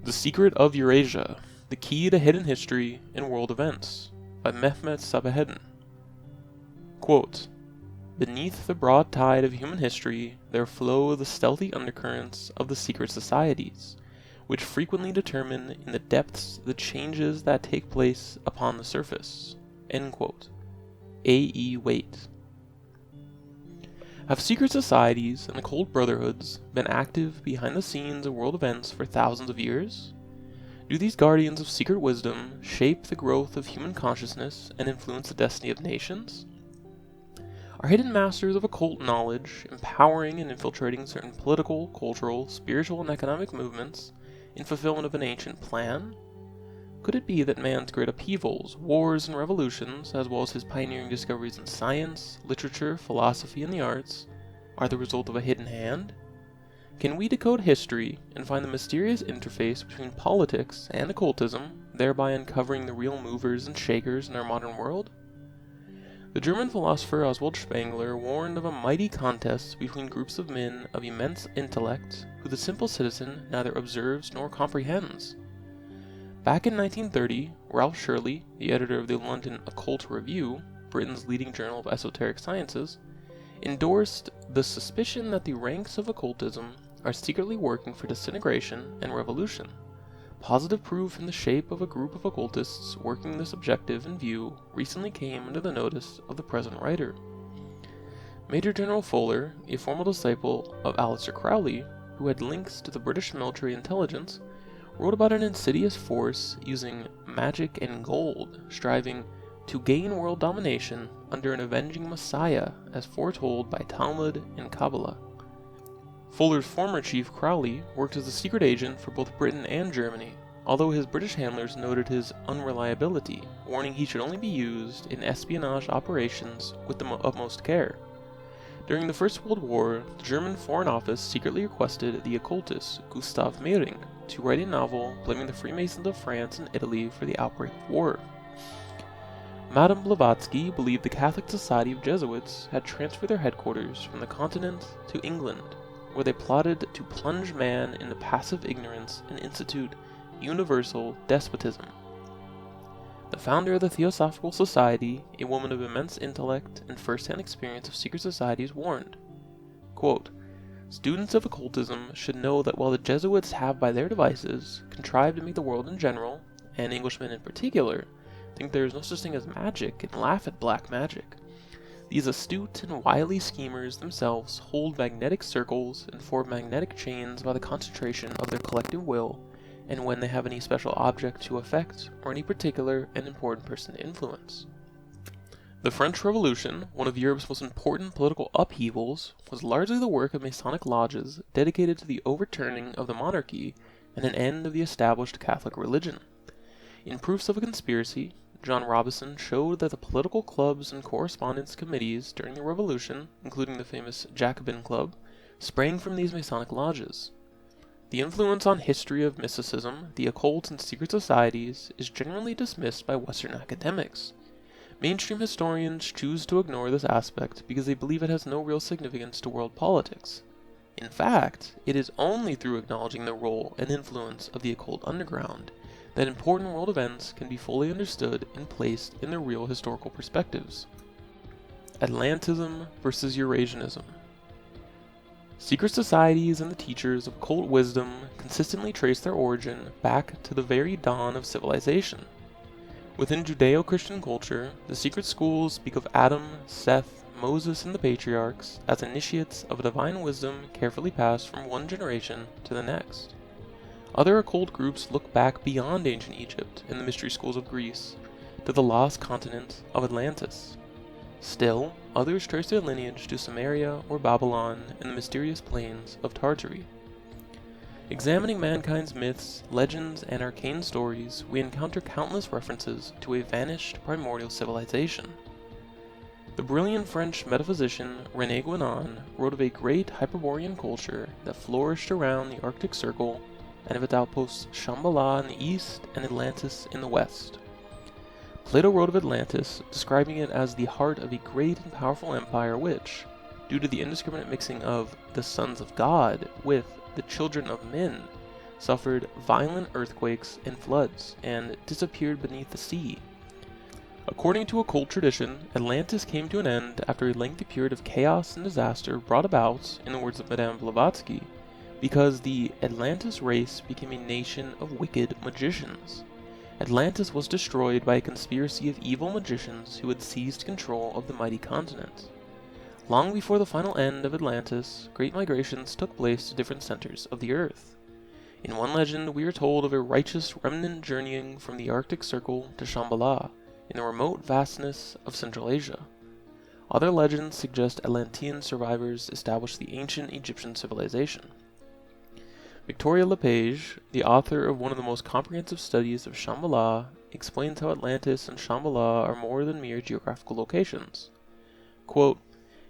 The Secret of Eurasia, The Key to Hidden History and World Events, by Mehmet Sabeheddin. Quote, "Beneath the broad tide of human history there flow the stealthy undercurrents of the secret societies, which frequently determine in the depths the changes that take place upon the surface." End quote. A.E. Waite. Have secret societies and occult brotherhoods been active behind the scenes of world events for thousands of years? Do these guardians of secret wisdom shape the growth of human consciousness and influence the destiny of nations? Are hidden masters of occult knowledge empowering and infiltrating certain political, cultural, spiritual, and economic movements in fulfillment of an ancient plan? Could it be that man's great upheavals, wars, and revolutions, as well as his pioneering discoveries in science, literature, philosophy, and the arts, are the result of a hidden hand? Can we decode history and find the mysterious interface between politics and occultism, thereby uncovering the real movers and shakers in our modern world? The German philosopher Oswald Spengler warned of a mighty contest between groups of men of immense intellect who the simple citizen neither observes nor comprehends. Back in 1930, Ralph Shirley, the editor of the London Occult Review, Britain's leading journal of esoteric sciences, endorsed the suspicion that the ranks of occultism are secretly working for disintegration and revolution. Positive proof in the shape of a group of occultists working this objective in view recently came under the notice of the present writer. Major General Fuller, a former disciple of Aleister Crowley, who had links to the British military intelligence, wrote about an insidious force using magic and gold, striving to gain world domination under an avenging messiah as foretold by Talmud and Kabbalah. Fuller's former chief Crowley worked as a secret agent for both Britain and Germany, although his British handlers noted his unreliability, warning he should only be used in espionage operations with the utmost care. During the First World War, the German Foreign Office secretly requested the occultist Gustav Mehring to write a novel blaming the Freemasons of France and Italy for the outbreak of war. Madame Blavatsky believed the Catholic Society of Jesuits had transferred their headquarters from the continent to England, where they plotted to plunge man into passive ignorance and institute universal despotism. The founder of the Theosophical Society, a woman of immense intellect and first-hand experience of secret societies, warned, quote, "Students of occultism should know that while the Jesuits have by their devices contrived to make the world in general, and Englishmen in particular, think there is no such thing as magic and laugh at black magic, these astute and wily schemers themselves hold magnetic circles and form magnetic chains by the concentration of their collective will, and when they have any special object to affect, or any particular and important person to influence." The French Revolution, one of Europe's most important political upheavals, was largely the work of Masonic lodges dedicated to the overturning of the monarchy and an end of the established Catholic religion. In Proofs of a Conspiracy, John Robison showed that the political clubs and correspondence committees during the Revolution, including the famous Jacobin Club, sprang from these Masonic lodges. The influence on history of mysticism, the occult, and secret societies is generally dismissed by Western academics. Mainstream historians choose to ignore this aspect because they believe it has no real significance to world politics. In fact, it is only through acknowledging the role and influence of the occult underground that important world events can be fully understood and placed in their real historical perspectives. Atlantism versus Eurasianism. Secret societies and the teachers of occult wisdom consistently trace their origin back to the very dawn of civilization. Within Judeo-Christian culture, the secret schools speak of Adam, Seth, Moses, and the patriarchs as initiates of a divine wisdom carefully passed from one generation to the next. Other occult groups look back beyond ancient Egypt and the mystery schools of Greece to the lost continent of Atlantis. Still, others trace their lineage to Sumeria or Babylon and the mysterious plains of Tartary. Examining mankind's myths, legends, and arcane stories, we encounter countless references to a vanished primordial civilization. The brilliant French metaphysician René Guénon wrote of a great Hyperborean culture that flourished around the Arctic Circle and of its outposts Shambhala in the east and Atlantis in the west. Plato wrote of Atlantis, describing it as the heart of a great and powerful empire which, due to the indiscriminate mixing of the sons of God with the children of men, suffered violent earthquakes and floods, and disappeared beneath the sea. According to occult tradition, Atlantis came to an end after a lengthy period of chaos and disaster brought about, in the words of Madame Blavatsky, because the Atlantis race became a nation of wicked magicians. Atlantis was destroyed by a conspiracy of evil magicians who had seized control of the mighty continent. Long before the final end of Atlantis, great migrations took place to different centers of the earth. In one legend, we are told of a righteous remnant journeying from the Arctic Circle to Shambhala, in the remote vastness of Central Asia. Other legends suggest Atlantean survivors established the ancient Egyptian civilization. Victoria Lepage, the author of one of the most comprehensive studies of Shambhala, explains how Atlantis and Shambhala are more than mere geographical locations. Quote,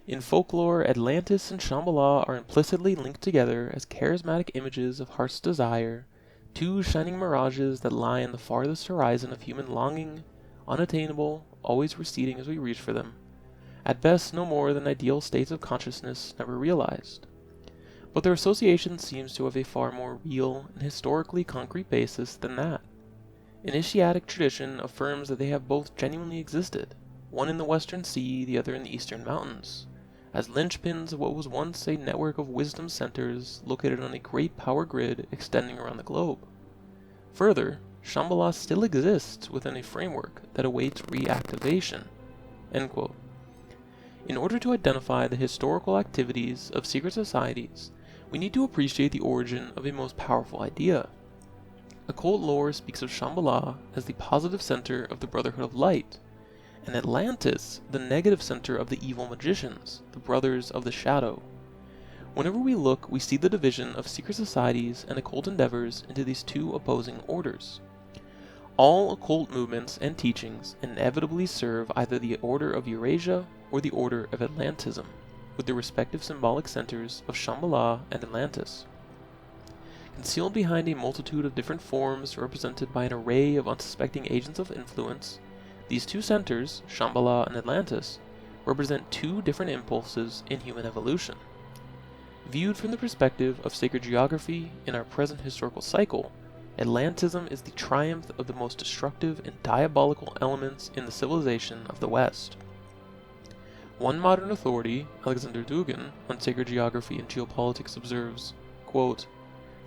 "In folklore, Atlantis and Shambhala are implicitly linked together as charismatic images of heart's desire, two shining mirages that lie on the farthest horizon of human longing, unattainable, always receding as we reach for them, at best no more than ideal states of consciousness never realized. But their association seems to have a far more real and historically concrete basis than that. Initiatic tradition affirms that they have both genuinely existed, one in the western sea, the other in the eastern mountains, as linchpins of what was once a network of wisdom centers located on a great power grid extending around the globe. Further, Shambhala still exists within a framework that awaits reactivation." End quote. In order to identify the historical activities of secret societies, we need to appreciate the origin of a most powerful idea. Occult lore speaks of Shambhala as the positive center of the Brotherhood of Light, and Atlantis the negative center of the evil magicians, the Brothers of the Shadow. Whenever we look, we see the division of secret societies and occult endeavors into these two opposing orders. All occult movements and teachings inevitably serve either the order of Eurasia or the order of Atlantism, with the respective symbolic centers of Shambhala and Atlantis. Concealed behind a multitude of different forms represented by an array of unsuspecting agents of influence, these two centers, Shambhala and Atlantis, represent two different impulses in human evolution. Viewed from the perspective of sacred geography in our present historical cycle, Atlantism is the triumph of the most destructive and diabolical elements in the civilization of the West. One modern authority, Alexander Dugin, on sacred geography and geopolitics observes, quote,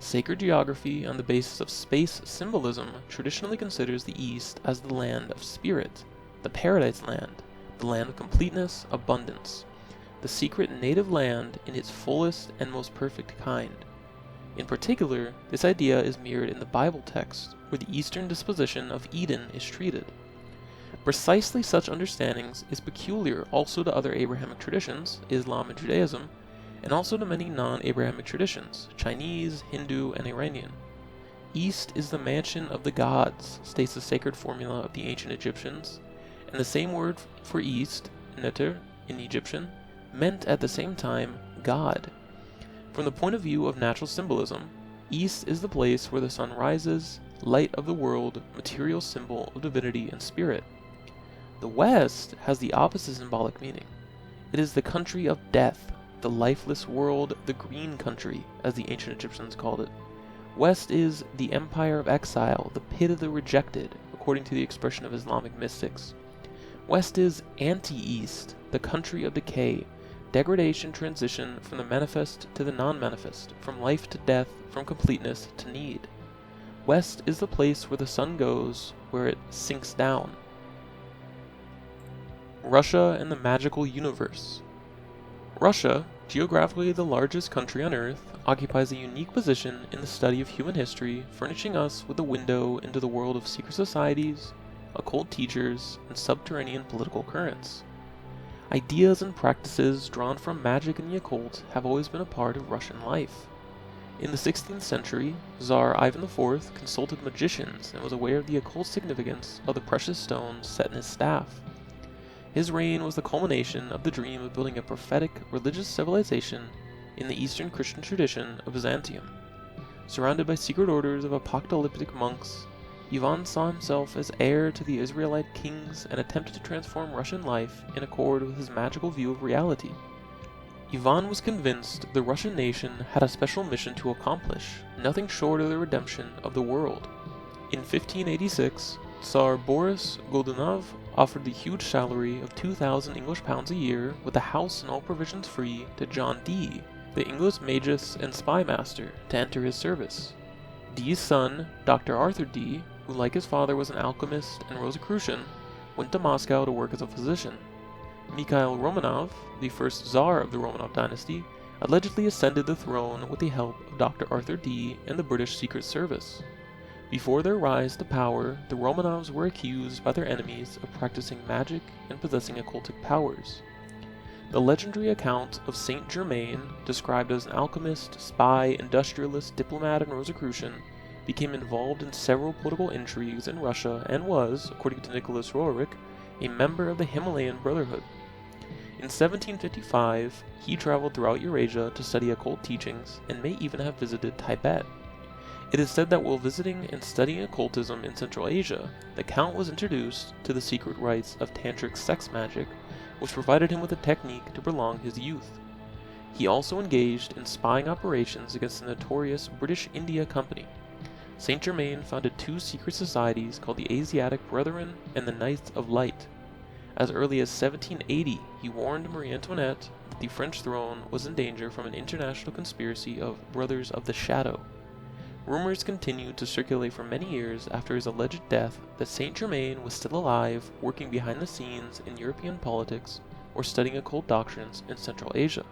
"Sacred geography on the basis of space symbolism traditionally considers the East as the land of spirit, the paradise land, the land of completeness, abundance, the secret native land in its fullest and most perfect kind. In particular, this idea is mirrored in the Bible text, where the Eastern disposition of Eden is treated. Precisely such understandings is peculiar also to other Abrahamic traditions, Islam and Judaism, and also to many non-Abrahamic traditions, Chinese, Hindu, and Iranian. East is the mansion of the gods, states the sacred formula of the ancient Egyptians, and the same word for east, neter, in Egyptian, meant at the same time God. From the point of view of natural symbolism, East is the place where the sun rises, light of the world, material symbol of divinity and spirit. The West has the opposite symbolic meaning. It is the country of death, the lifeless world, the green country, as the ancient Egyptians called it. West is the empire of exile, the pit of the rejected, according to the expression of Islamic mystics. West is anti-East, the country of decay, degradation, transition from the manifest to the non-manifest, from life to death, from completeness to need. West is the place where the sun goes, where it sinks down. Russia and the magical universe. Russia, geographically the largest country on Earth, occupies a unique position in the study of human history, furnishing us with a window into the world of secret societies, occult teachers, and subterranean political currents. Ideas and practices drawn from magic and the occult have always been a part of Russian life. In the 16th century, Tsar Ivan IV consulted magicians and was aware of the occult significance of the precious stones set in his staff. His reign was the culmination of the dream of building a prophetic religious civilization in the Eastern Christian tradition of Byzantium. Surrounded by secret orders of apocalyptic monks, Ivan saw himself as heir to the Israelite kings and attempted to transform Russian life in accord with his magical view of reality. Ivan was convinced the Russian nation had a special mission to accomplish, nothing short of the redemption of the world. In 1586, Tsar Boris Godunov offered the huge salary of 2,000 English pounds a year with a house and all provisions free to John Dee, the English magus and spy master, to enter his service. Dee's son, Dr. Arthur Dee, who like his father was an alchemist and Rosicrucian, went to Moscow to work as a physician. Mikhail Romanov, the first Tsar of the Romanov dynasty, allegedly ascended the throne with the help of Dr. Arthur Dee and the British Secret Service. Before their rise to power, the Romanovs were accused by their enemies of practicing magic and possessing occultic powers. The legendary account of Saint Germain, described as an alchemist, spy, industrialist, diplomat, and Rosicrucian, became involved in several political intrigues in Russia and was, according to Nicholas Roerich, a member of the Himalayan Brotherhood. In 1755, he traveled throughout Eurasia to study occult teachings and may even have visited Tibet. It is said that while visiting and studying occultism in Central Asia, the Count was introduced to the secret rites of tantric sex magic, which provided him with a technique to prolong his youth. He also engaged in spying operations against the notorious British India Company. Saint Germain founded two secret societies called the Asiatic Brethren and the Knights of Light. As early as 1780, he warned Marie Antoinette that the French throne was in danger from an international conspiracy of Brothers of the Shadow. Rumors continued to circulate for many years after his alleged death that Saint Germain was still alive, working behind the scenes in European politics or studying occult doctrines in Central Asia.